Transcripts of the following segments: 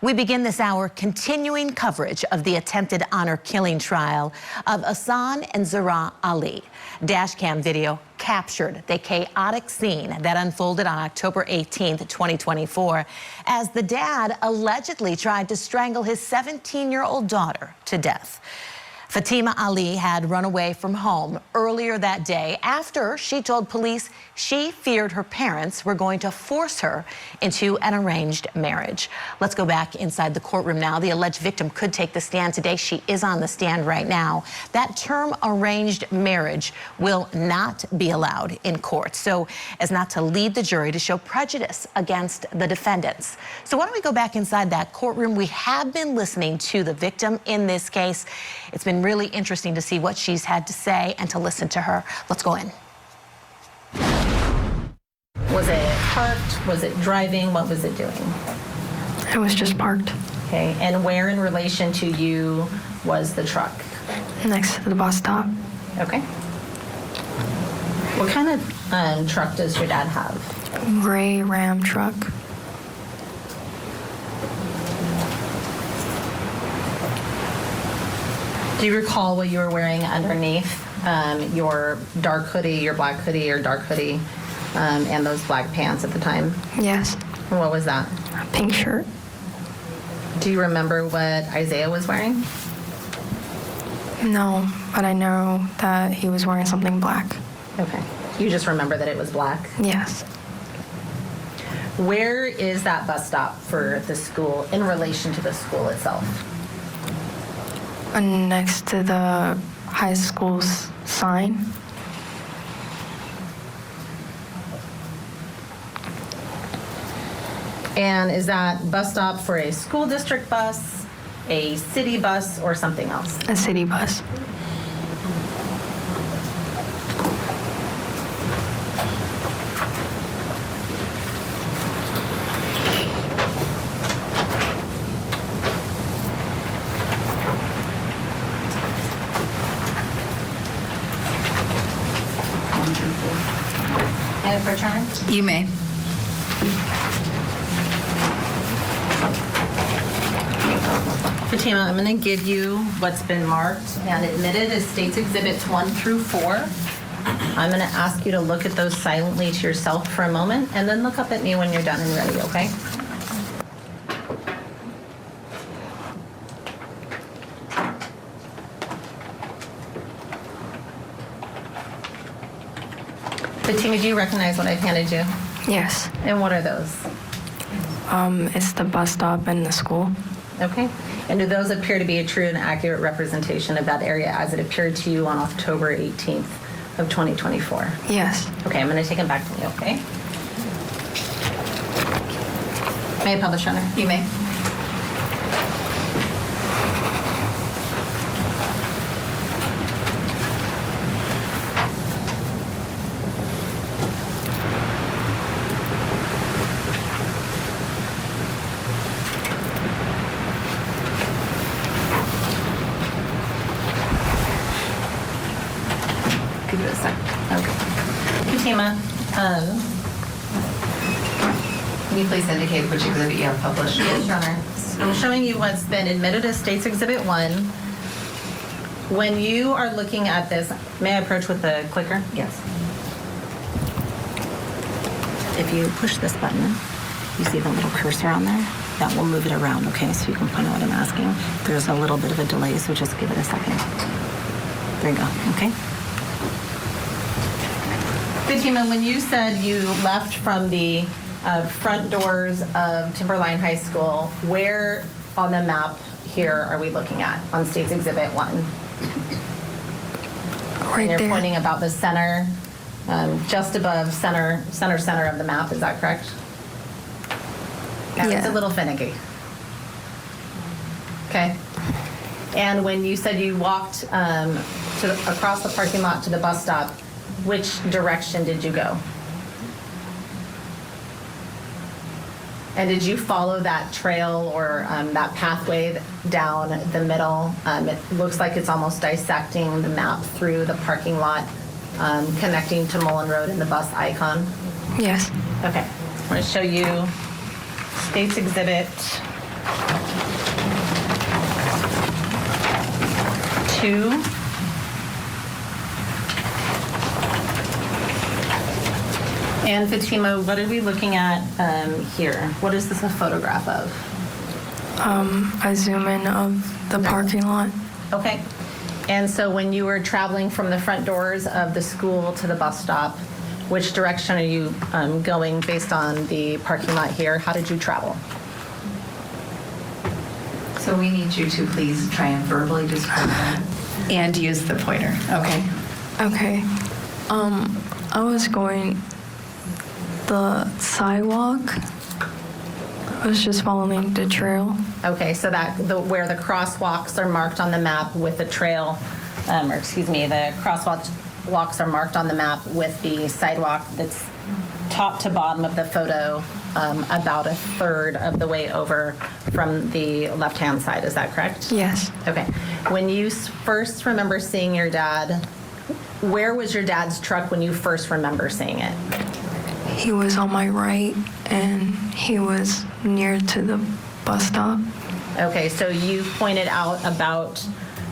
We begin this hour continuing coverage of the attempted honor killing trial of Ihsan and Zahraa Ali. Dashcam video captured the chaotic scene that unfolded on October 18th, 2024, as the dad allegedly tried to strangle his 17-year-old daughter to death. Fatima Ali had run away from home earlier that day after she told police she feared her parents were going to force her into an arranged marriage. Let's go back inside the courtroom now. The alleged victim could take the stand today. She is on the stand right now. That term arranged marriage will not be allowed in court, so as not to lead the jury to show prejudice against the defendants. So why don't we go back inside that courtroom? We have been listening to the victim in this case. It's been really interesting to see what she's had to say and to listen to her. Let's go in. Was it parked? Was it driving? What was it doing? It was just parked. Okay, and where in relation to you was the truck? Next to the bus stop. Okay. What kind of truck does your dad have? Gray Ram truck. Do you recall what you were wearing underneath your dark hoodie, your black hoodie or dark hoodie, and those black pants at the time? Yes. And what was that? A pink shirt. Do you remember what Isaiah was wearing? No, but I know that he was wearing something black. Okay. You just remember that it was black? Yes. Where is that bus stop for the school in relation to the school itself? Next to the high school's sign. And is that bus stop for a school district bus, a city bus, or something else? A city bus. And for turn? You may. Fatima, I'm going to give you what's been marked and admitted as State's Exhibits 1 through 4. I'm going to ask you to look at those silently to yourself for a moment and then look up at me when you're done and ready, okay? Fatima, do you recognize what I've handed you? Yes. And what are those? It's the bus stop and the school. Okay. And do those appear to be a true and accurate representation of that area as it appeared to you on October 18th of 2024? Yes. Okay, I'm going to take them back from you, okay? May I publish, Honor? You may. Give it a sec. Okay. Fatima, Can you please indicate which exhibit you have published? yes, Your Honor. I'm showing you what's been admitted as State's Exhibit 1. When you are looking at this, may I approach with the clicker? Yes. If you push this button, you see the little cursor on there? That will move it around, okay? So you can find out what I'm asking. There's a little bit of a delay, so just give it a second. There you go, okay? Fatima, when you said you left from the front doors of Timberline High School, where on the map here are we looking at on State's Exhibit 1? Right And you're there. pointing about the center, just above center of the map, is that correct? It's Yeah. a little finicky. Okay. And when you said you walked across the parking lot to the bus stop, which direction did you go? And did you follow that trail or that pathway down the middle? It looks like it's almost dissecting the map through the parking lot, connecting to Mullen Road and the bus icon. Yes. Okay. I'm going to show you State's Exhibit 2. And Fatima, what are we looking at here? What is this a photograph of? I zoom in of the parking lot. Okay. And so when you were traveling from the front doors of the school to the bus stop, which direction are you going based on the parking lot here? How did you travel? So we need you to please try and verbally describe that and use the pointer. Okay. Okay. I was going the sidewalk. I was just following the trail. Okay, so where the crosswalks are marked on the map with the trail, the crosswalks are marked on the map with the sidewalk that's top to bottom of the photo, about a third of the way over from the left-hand side. Is that correct? Yes. Okay. When you first remember seeing your dad, where was your dad's truck when you first remember seeing it? He was on my right, and he was near to the bus stop. Okay, so you pointed out about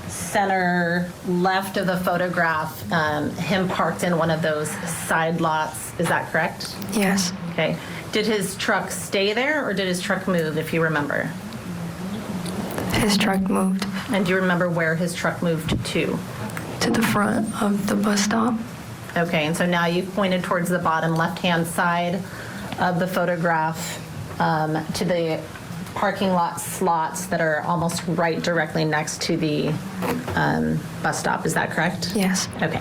center left of the photograph, him parked in one of those side lots. Is that correct? Yes. Okay. Did his truck stay there, or did his truck move, if you remember? His truck moved And do you remember where his truck moved to? to the front of the bus stop. Okay, and so now you've pointed towards the bottom left-hand side of the photograph, to the parking lot slots that are almost right directly next to the bus stop. Is that correct? Yes. Okay.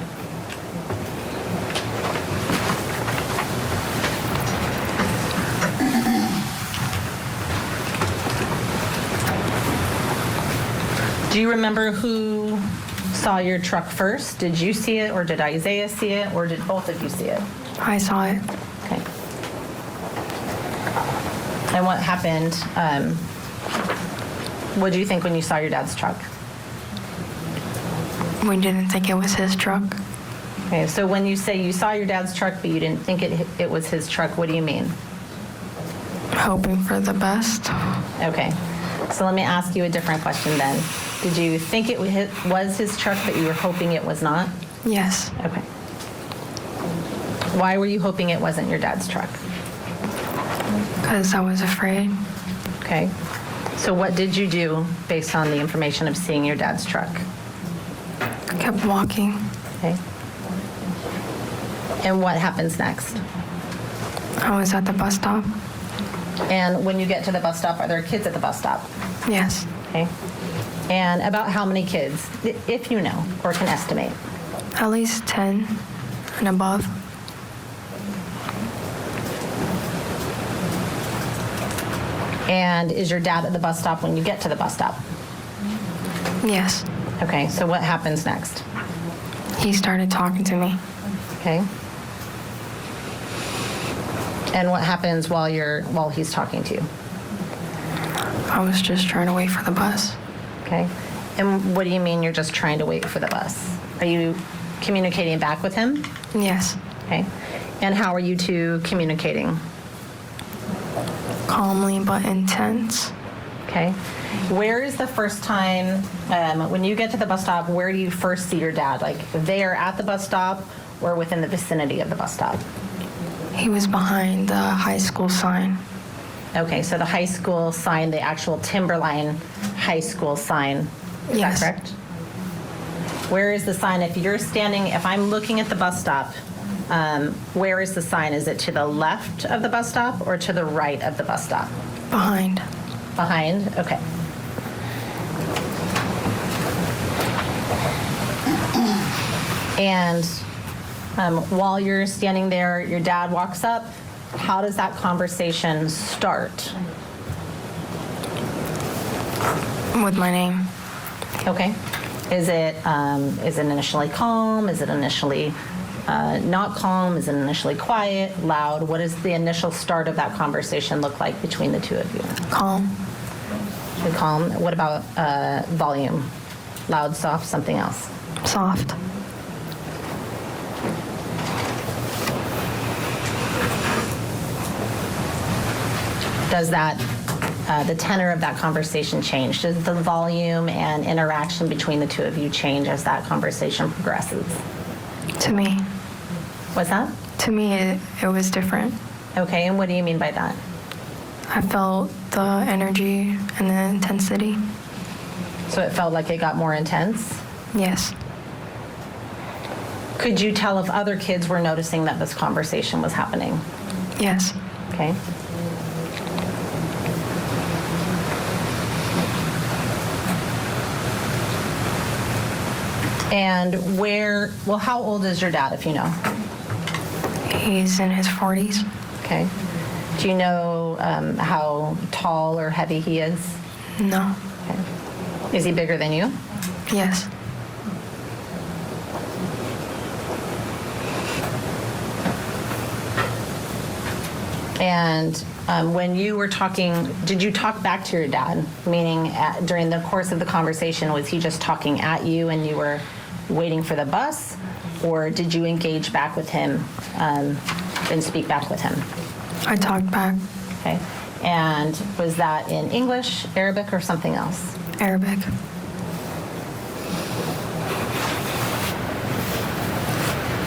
Do you remember who saw your truck first? Did you see it, or did Isaiah see it, or did both of you see it? I saw it. Okay. And what happened? What did you think when you saw your dad's truck? We didn't think it was his truck. Okay, so when you say you saw your dad's truck, but you didn't think it was his truck, what do you mean? Hoping for the best. Okay, so let me ask you a different question then. Did you think it was his truck, but you were hoping it was not? Yes. Okay. Why were you hoping it wasn't your dad's truck? Because I was afraid. Okay. So what did you do based on the information of seeing your dad's truck? I kept walking. Okay. And what happens next? I was at the bus stop. And when you get to the bus stop, are there kids at the bus stop? Yes. Okay. And about how many kids, if you know or can estimate? At least 10 and above. And is your dad at the bus stop when you get to the bus stop? Yes. Okay, so what happens next? He started talking to me. Okay. And what happens while he's talking to you? I was just trying to wait for the bus. Okay. And what do you mean you're just trying to wait for the bus? Are you communicating back with him? Yes. Okay. And how are you two communicating? Calmly but intense. Okay. Where is the first time, when you get to the bus stop, where do you first see your dad? Like there at the bus stop or within the vicinity of the bus stop? He was behind the high school sign. Okay, so the high school sign, the actual Timberline High School sign, is Yes. that correct? Where is the sign? If I'm looking at the bus stop, where is the sign? Is it to the left of the bus stop or to the right of the bus stop? Behind. Behind? Okay. And while you're standing there, your dad walks up. How does that conversation start? With my name. Okay. Is it initially calm? Is it initially not calm? Is it initially quiet, loud? What does the initial start of that conversation look like between the two of you? Calm. Calm. What about volume? Loud, soft, something else? Soft. Does that the tenor of that conversation change? Does the volume and interaction between the two of you change as that conversation progresses? To me. What's that? To me, it was different. Okay, and what do you mean by that? I felt the energy and the intensity. So it felt like it got more intense? Yes. Could you tell if other kids were noticing that this conversation was happening? Yes. Okay. And how old is your dad, if you know? He's in his 40s. Okay. Do you know how tall or heavy he is? No. Okay. Is he bigger than you? Yes. And when you were talking, did you talk back to your dad? Meaning during the course of the conversation, was he just talking at you and you were waiting for the bus? Or did you engage back with him and speak back with him? I talked back. Okay. And was that in English, Arabic, or something else? Arabic.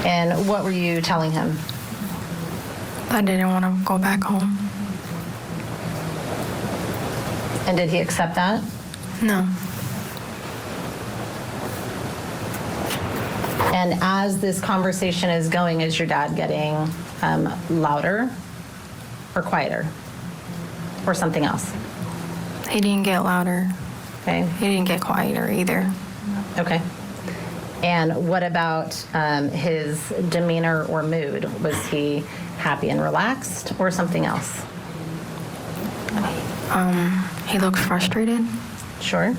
And what were you telling him? I didn't want to go back home. And did he accept that? No. And as this conversation is going, is your dad getting louder or quieter or something else? He didn't get louder. Okay. He didn't get quieter either. Okay. And what about his demeanor or mood? Was he happy and relaxed or something else? He looked frustrated. Sure.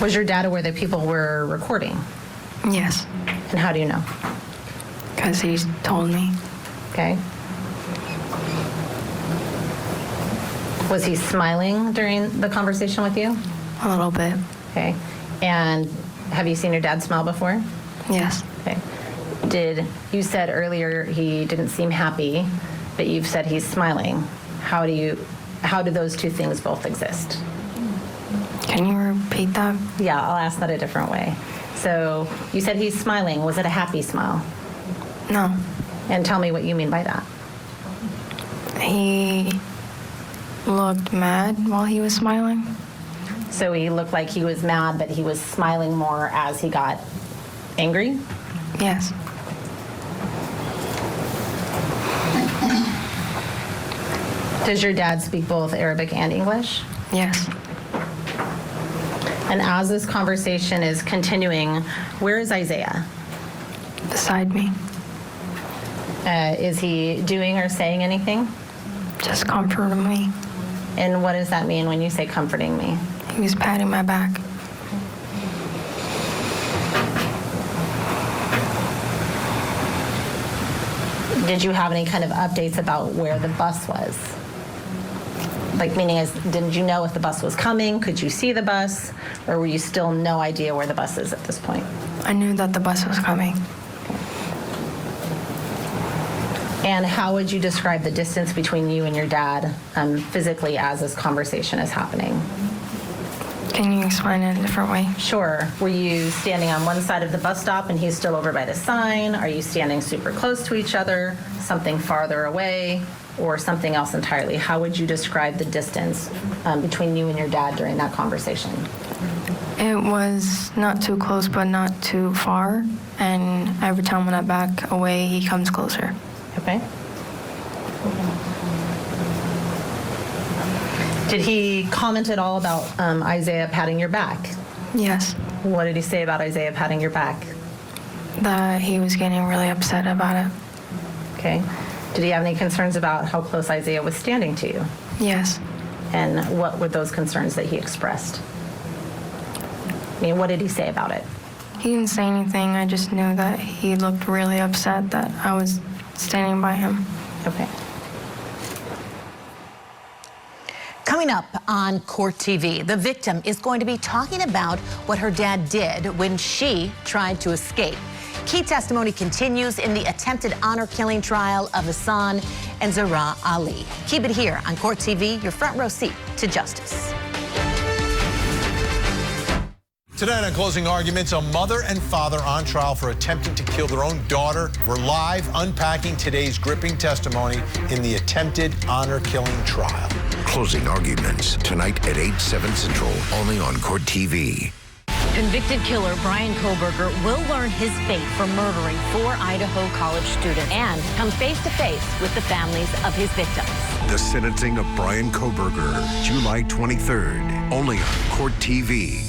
Was your dad aware that people were recording? Yes. And how do you know? Because he told me. Okay. Was he smiling during the conversation with you? A little bit. Okay. And have you seen your dad smile before? Yes. Okay. You said earlier he didn't seem happy, but you've said he's smiling. How do those two things both exist? Can you repeat that? Yeah, I'll ask that a different way. So you said he's smiling. Was it a happy smile? No. And tell me what you mean by that. He looked mad while he was smiling. So he looked like he was mad, but he was smiling more as he got angry? Yes. Does your dad speak both Arabic and English? Yes. And as this conversation is continuing, where is Isaiah? Beside me. Is he doing or saying anything? Just comforting me. And what does that mean when you say comforting me? He was patting my back. Did you have any kind of updates about where the bus was? Like, meaning, didn't you know if the bus was coming? Could you see the bus? Or were you still no idea where the bus is at this point? I knew that the bus was coming. And how would you describe the distance between you and your dad physically as this conversation is happening? Can you explain it a different way? Sure. Were you standing on one side of the bus stop and he's still over by the sign? Are you standing super close to each other, something farther away, or something else entirely? How would you describe the distance between you and your dad during that conversation? It was not too close, but not too far. And every time when I back away, he comes closer. Okay. Did he comment at all about Isaiah patting your back? Yes. What did he say about Isaiah patting your back? That he was getting really upset about it. Okay. Did he have any concerns about how close Isaiah was standing to you? Yes. And what were those concerns that he expressed? I mean, what did he say about it? He didn't say anything. I just knew that he looked really upset that I was standing by him. Okay. Coming Coming up on Court TV, the victim is going to be talking about what her dad did when she tried to escape. Key testimony continues in the attempted honor killing trial of Ihsan and Zahraa Ali. Keep it here on Court TV, your front row seat to justice. Tonight on Closing Arguments, a mother and father on trial for attempting to kill their own daughter. We're live unpacking today's gripping testimony in the attempted honor killing trial. Closing Arguments, tonight at 8/7 Central, only on Court TV. Convicted killer Brian Kohberger will learn his fate for murdering 4 Idaho college students and come face to face with the families of his victims. The sentencing of Brian Kohberger, July 23rd, only on Court TV.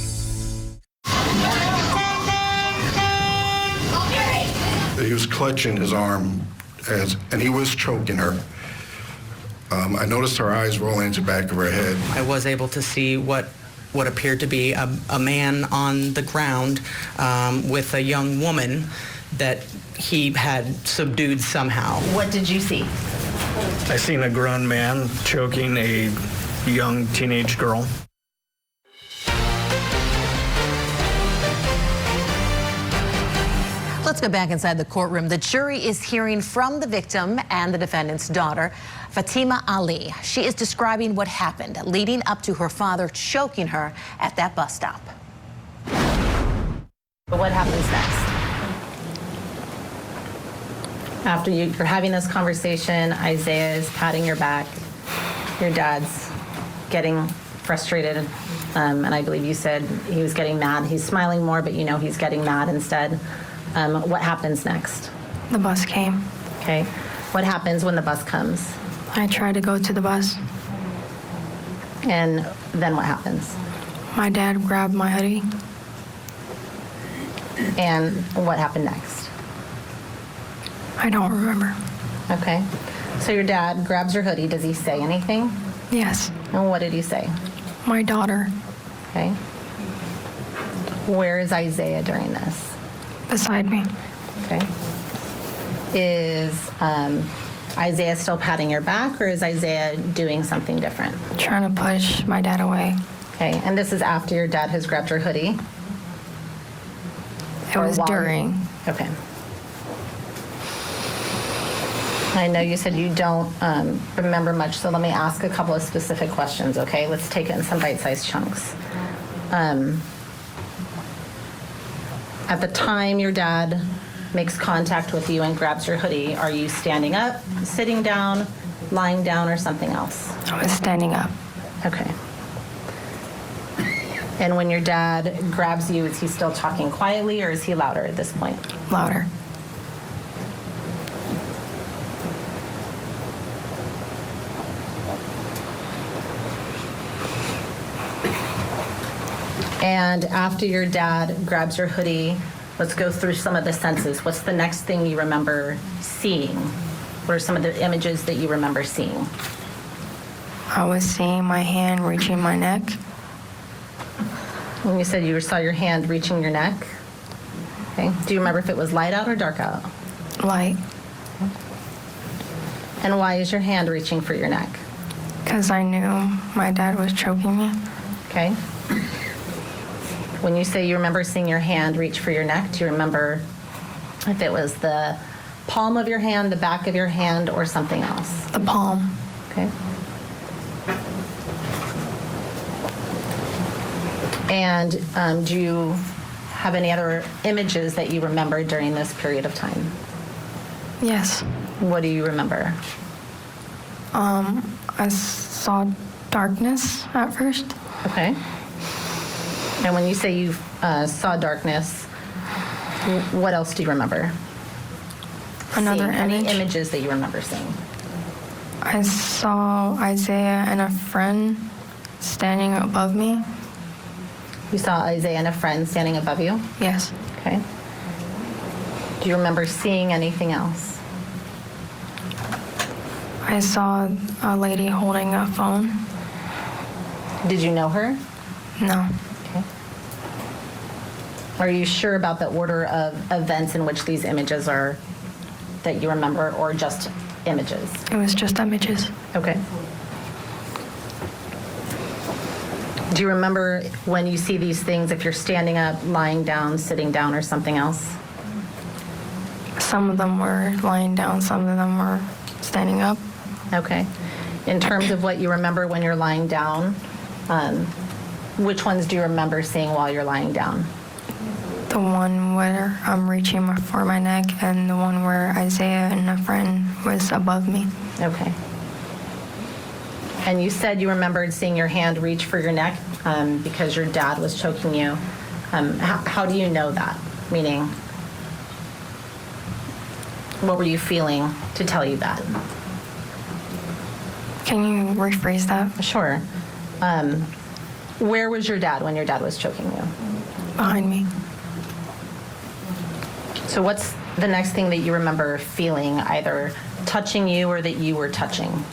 He was clutching his arm, and he was choking her. I noticed her eyes rolling into the back of her head. I was able to see what appeared to be a man on the ground with a young woman that he had subdued somehow. What did you see? I seen a grown man choking a young teenage girl. Let's go back inside the courtroom. The jury is hearing from the victim and the defendant's daughter, Fatima Ali. She is describing what happened leading up to her father choking her at that bus stop. But what happens next? After you're having this conversation, Isaiah is patting your back. Your dad's getting frustrated, and I believe you said he was getting mad. He's smiling more, but you know he's getting mad instead. What happens next? The bus came. Okay. What happens when the bus comes? I tried to go to the bus. And then what happens? My dad grabbed my hoodie. And what happened next? I don't remember. Okay. So your dad grabs your hoodie. Does he say anything? Yes. And what did he say? My daughter. Okay. Where is Isaiah during this? Beside me. Okay. Is Isaiah still patting your back, or is Isaiah doing something different? Trying to push my dad away. Okay. And this is after your dad has grabbed your hoodie? It was during. Okay. I know you said you don't remember much, so let me ask a couple of specific questions, okay? Let's take it in some bite-sized chunks. At the time your dad makes contact with you and grabs your hoodie, are you standing up, sitting down, lying down, or something else? I was standing up. Okay. And when your dad grabs you, is he still talking quietly, or is he louder at this point? Louder. And after your dad grabs your hoodie, let's go through some of the senses. What's the next thing you remember seeing? What are some of the images that you remember seeing? I was seeing my hand reaching my neck. When you said you saw your hand reaching your neck, okay. Do you remember if it was light out or dark out? Light. And why is your hand reaching for your neck? Because I knew my dad was choking me. Okay. When you say you remember seeing your hand reach for your neck, do you remember if it was the palm of your hand, the back of your hand, or something else? The palm. Okay. And do you have any other images that you remember during this period of time? Yes. What do you remember? I saw darkness at first. Okay. And when you say you saw darkness, what else do you remember? Another seeing? image. Any images that you remember seeing? I saw Isaiah and a friend standing above me. You saw Isaiah and a friend standing above you? Yes. Okay. Do you remember seeing anything else? I saw a lady holding a phone. Did you know her? No. Okay. Are you sure about the order of events in which these images are that you remember, or just images? It was just images. Okay. Do you remember when you see these things, if you're standing up, lying down, sitting down, or something else? Some of them were lying down, some of them were standing up. Okay. In terms of what you remember when you're lying down, which ones do you remember seeing while you're lying down? The one where I'm reaching for my neck, and the one where Isaiah and a friend was above me. Okay. And you said you remembered seeing your hand reach for your neck because your dad was choking you. How do you know that? Meaning, what were you feeling to tell you that? Can you rephrase that? Sure. Where was your dad when your dad was choking you? Behind me. So what's the next thing that you remember feeling, either touching you or that you were touching?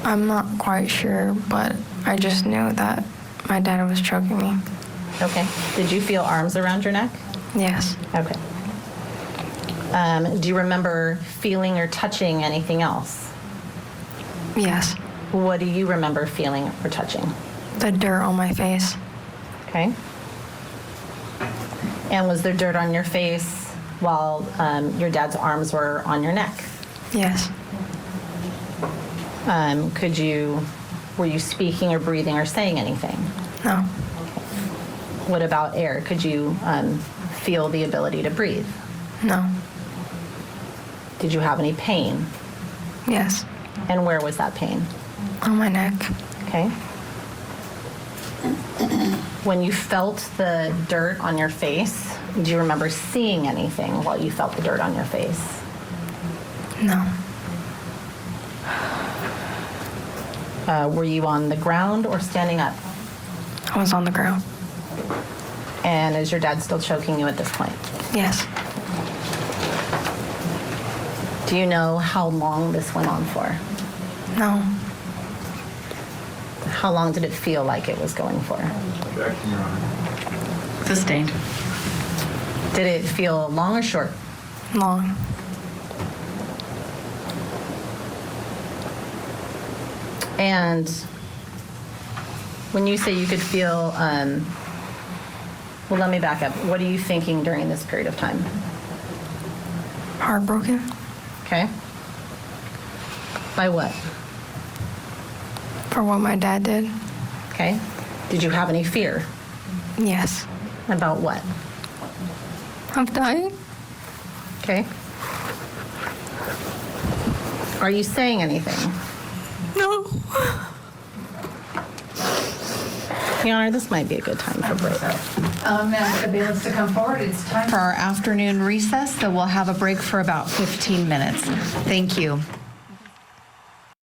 I'm not quite sure, but I just knew that my dad was choking me. Okay. Did you feel arms around your neck? Yes. Okay. Do you remember feeling or touching anything else? Yes. What do you remember feeling or touching? The dirt on my face. Okay. And was there dirt on your face while your dad's arms were on your neck? Yes. Were you speaking or breathing or saying anything? No. What about air? Could you feel the ability to breathe? No. Did you have any pain? Yes. And where was that pain? On my neck. Okay. When you felt the dirt on your face, do you remember seeing anything while you felt the dirt on your face? No. Were you on the ground or standing up? I was on the ground. And is your dad still choking you at this point? Yes. Do you know how long this went on for? No. How long did it feel like it was going for? Sustained. Did it feel long or short? Long. And when you say you could feel, well, let me back up. What are you thinking during this period of time? Heartbroken. Okay. By what? For what my dad did. Okay. Did you have any fear? Yes. About what? I'm dying. Okay. Are you saying anything? No. Your Honor, this might be a good time for break. Ask the bailiffs to come forward. It's time for our afternoon recess, so we'll have a break for about 15 minutes. Thank you.